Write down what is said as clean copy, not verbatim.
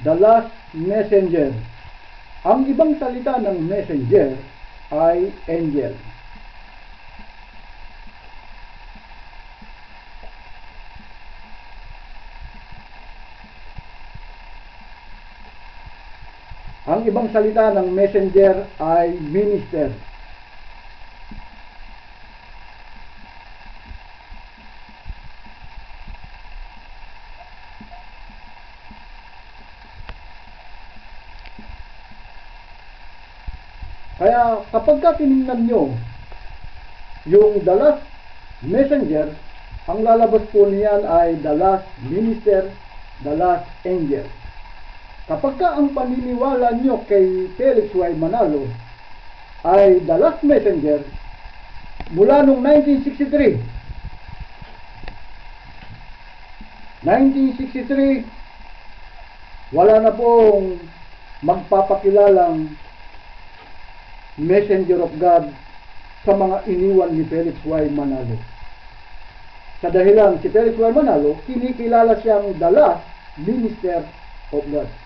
the last messenger. Ang ibang salita ng messenger ay angel. Ang ibang salita ng messenger ay minister. Kaya kapag tinignan nyo yung the last messenger, ang lalabas po niyan ay the last minister, the last angel. Kapag ang paniniwala nyo kay Felix Y. Manalo ay the last messenger, mula nung 1963, 1963, wala na pong magpapakilalang messenger of God sa mga iniwan ni Felix Y. Manalo. Sa dahilan si Felix Y. Manalo, kinikilala siyang the last minister of God.